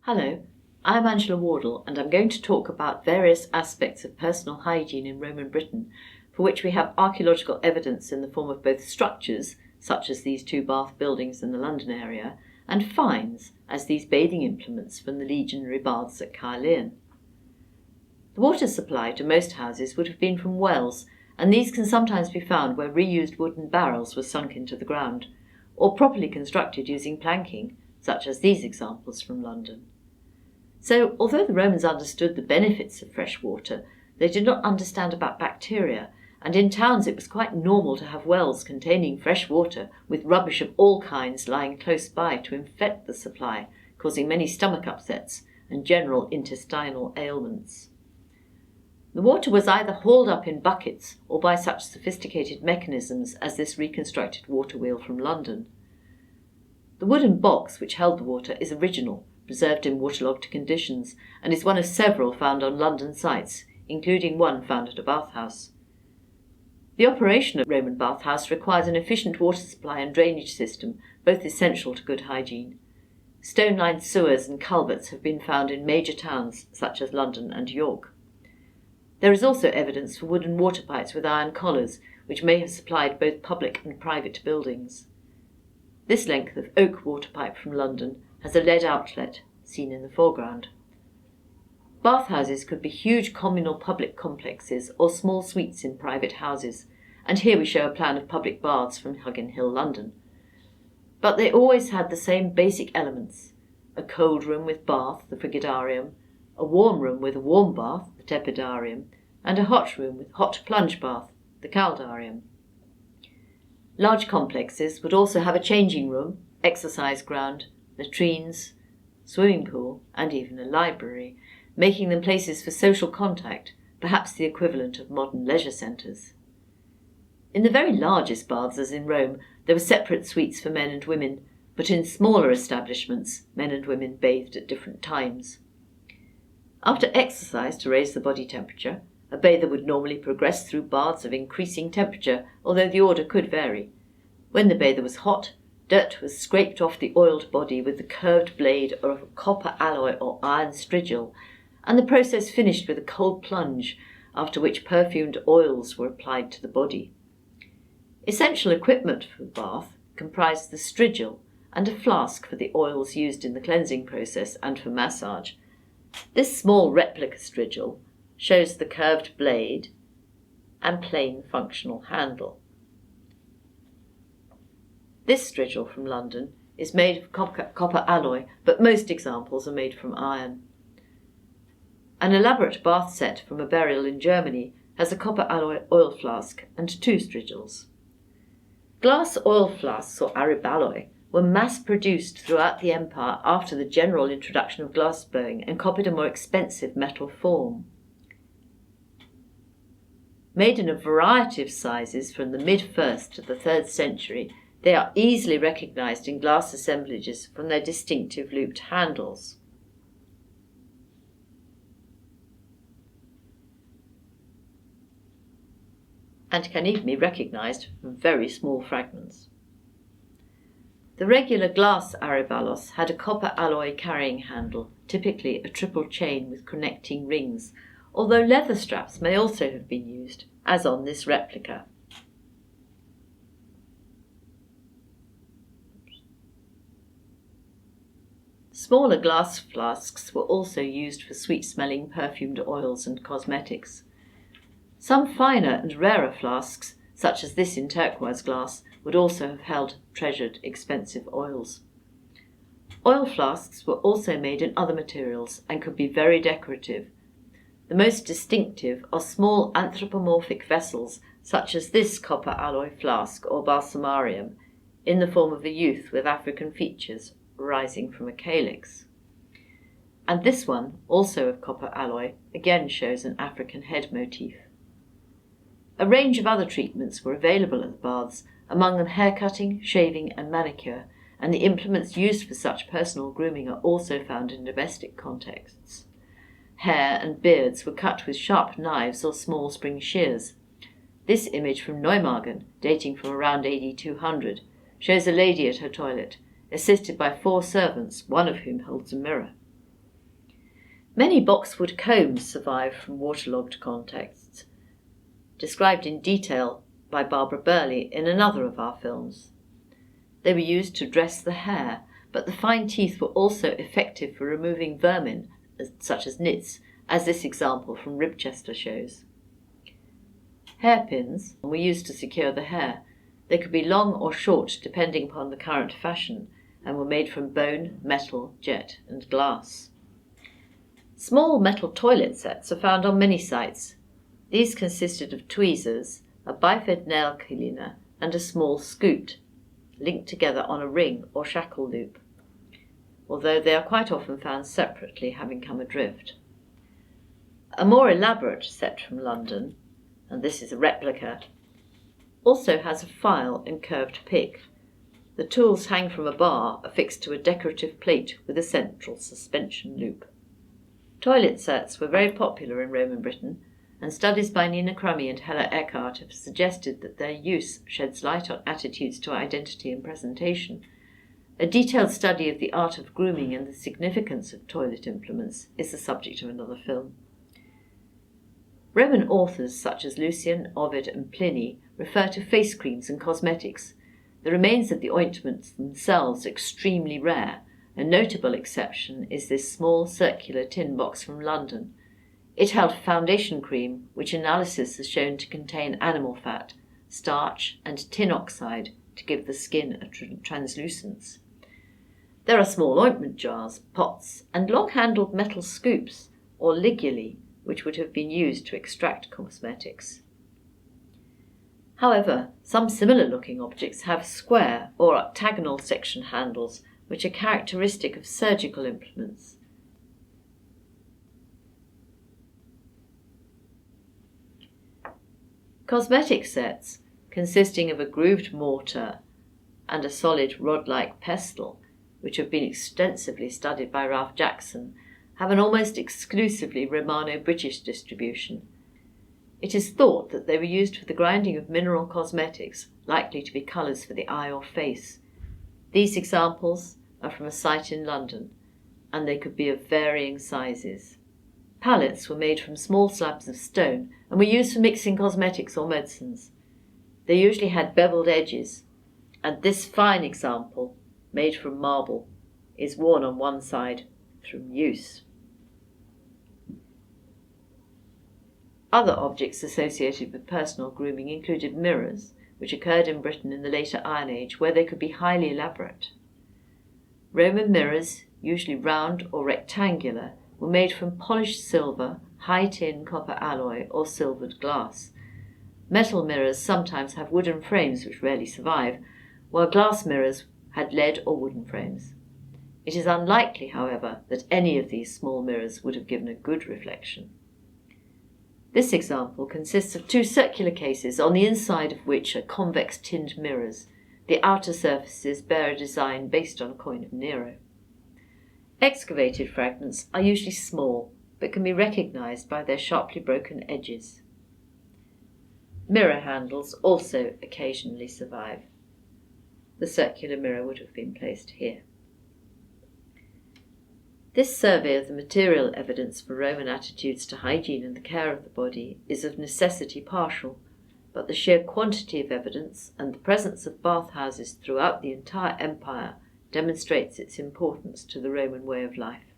Hello, I'm Angela Wardle and I'm going to talk about various aspects of personal hygiene in Roman Britain for which we have archaeological evidence in the form of both structures, such as these two bath buildings in the London area, and finds, as these bathing implements from the legionary baths at Caerleon. The water supply to most houses would have been from wells, and these can sometimes be found where reused wooden barrels were sunk into the ground, or properly constructed using planking, such as these examples from London. So, although the Romans understood the benefits of fresh water, they did not understand about bacteria, and in towns it was quite normal to have wells containing fresh water with rubbish of all kinds lying close by to infect the supply, causing many stomach upsets and general intestinal ailments. The water was either hauled up in buckets or by such sophisticated mechanisms as this reconstructed water wheel from London. The wooden box which held the water is original, preserved in waterlogged conditions, and is one of several found on London sites, including one found at a bathhouse. The operation of a Roman bathhouse requires an efficient water supply and drainage system, both essential to good hygiene. Stone-lined sewers and culverts have been found in major towns such as London and York. There is also evidence for wooden water pipes with iron collars, which may have supplied both public and private buildings. This length of oak water pipe from London has a lead outlet, seen in the foreground. Bathhouses could be huge communal public complexes or small suites in private houses, and here we show a plan of public baths from Huggin Hill, London. But they always had the same basic elements: a cold room with bath, the frigidarium, a warm room with a warm bath, the tepidarium, and a hot room with hot plunge bath, the caldarium. Large complexes would also have a changing room, exercise ground, latrines, swimming pool, and even a library, making them places for social contact, perhaps the equivalent of modern leisure centres. In the very largest baths, as in Rome, there were separate suites for men and women, but in smaller establishments, men and women bathed at different times. After exercise to raise the body temperature, a bather would normally progress through baths of increasing temperature, although the order could vary. When the bather was hot, dirt was scraped off the oiled body with the curved blade of a copper alloy or iron strigil, and the process finished with a cold plunge, after which perfumed oils were applied to the body. Essential equipment for the bath comprised the strigil and a flask for the oils used in the cleansing process and for massage. This small replica strigil shows the curved blade and plain functional handle. This strigil from London is made of copper alloy, but most examples are made from iron. An elaborate bath set from a burial in Germany has a copper alloy oil flask and two strigils. Glass oil flasks, or ariballoi, were mass-produced throughout the empire after the general introduction of glass blowing and copied a more expensive metal form. Made in a variety of sizes from the mid-1st to the 3rd century, they are easily recognised in glass assemblages from their distinctive looped handles. And can even be recognised from very small fragments. The regular glass aribbalos had a copper alloy carrying handle, typically a triple chain with connecting rings, although leather straps may also have been used, as on this replica. Smaller glass flasks were also used for sweet-smelling perfumed oils and cosmetics. Some finer and rarer flasks, such as this in turquoise glass, would also have held treasured expensive oils. Oil flasks were also made in other materials and could be very decorative. The most distinctive are small anthropomorphic vessels, such as this copper alloy flask or balsamarium, in the form of a youth with African features rising from a calyx. And this one, also of copper alloy, again shows an African head motif. A range of other treatments were available at the baths, among them haircutting, shaving and manicure, and the implements used for such personal grooming are also found in domestic contexts. Hair and beards were cut with sharp knives or small spring shears. This image from Neumagen, dating from around AD 200, shows a lady at her toilet, assisted by 4 servants, one of whom holds a mirror. Many boxwood combs survive from waterlogged contexts, described in detail by Barbara Burley in another of our films. They were used to dress the hair, but the fine teeth were also effective for removing vermin, such as nits, as this example from Ribchester shows. Hairpins were used to secure the hair. They could be long or short depending upon the current fashion, and were made from bone, metal, jet, and glass. Small metal toilet sets are found on many sites. These consisted of tweezers, a bifid nail cleaner, and a small scoot, linked together on a ring or shackle loop, although they are quite often found separately, having come adrift. A more elaborate set from London, and this is a replica, also has a file and curved pick. The tools hang from a bar affixed to a decorative plate with a central suspension loop. Toilet sets were very popular in Roman Britain, and studies by Nina Crummy and Hella Eckhart have suggested that their use sheds light on attitudes to identity and presentation. A detailed study of the art of grooming and the significance of toilet implements is the subject of another film. Roman authors such as Lucian, Ovid, and Pliny refer to face creams and cosmetics. The remains of the ointments themselves are extremely rare. A notable exception is this small circular tin box from London. It held foundation cream, which analysis has shown to contain animal fat, starch, and tin oxide to give the skin a translucence. There are small ointment jars, pots, and long-handled metal scoops, or liguli, which would have been used to extract cosmetics. However, some similar-looking objects have square or octagonal section handles, which are characteristic of surgical implements. Cosmetic sets, consisting of a grooved mortar and a solid rod-like pestle, which have been extensively studied by Ralph Jackson, have an almost exclusively Romano-British distribution. It is thought that they were used for the grinding of mineral cosmetics, likely to be colours for the eye or face. These examples are from a site in London, and they could be of varying sizes. Pallets were made from small slabs of stone and were used for mixing cosmetics or medicines. They usually had beveled edges, and this fine example, made from marble, is worn on one side from use. Other objects associated with personal grooming included mirrors, which occurred in Britain in the later Iron Age, where they could be highly elaborate. Roman mirrors, usually round or rectangular, were made from polished silver, high tin, copper alloy, or silvered glass. Metal mirrors sometimes have wooden frames which rarely survive, while glass mirrors had lead or wooden frames. It is unlikely, however, that any of these small mirrors would have given a good reflection. This example consists of two circular cases on the inside of which are convex tinned mirrors. The outer surfaces bear a design based on a coin of Nero. Excavated fragments are usually small, but can be recognized by their sharply broken edges. Mirror handles also occasionally survive. The circular mirror would have been placed here. This survey of the material evidence for Roman attitudes to hygiene and the care of the body is of necessity partial, but the sheer quantity of evidence and the presence of bathhouses throughout the entire empire demonstrates its importance to the Roman way of life.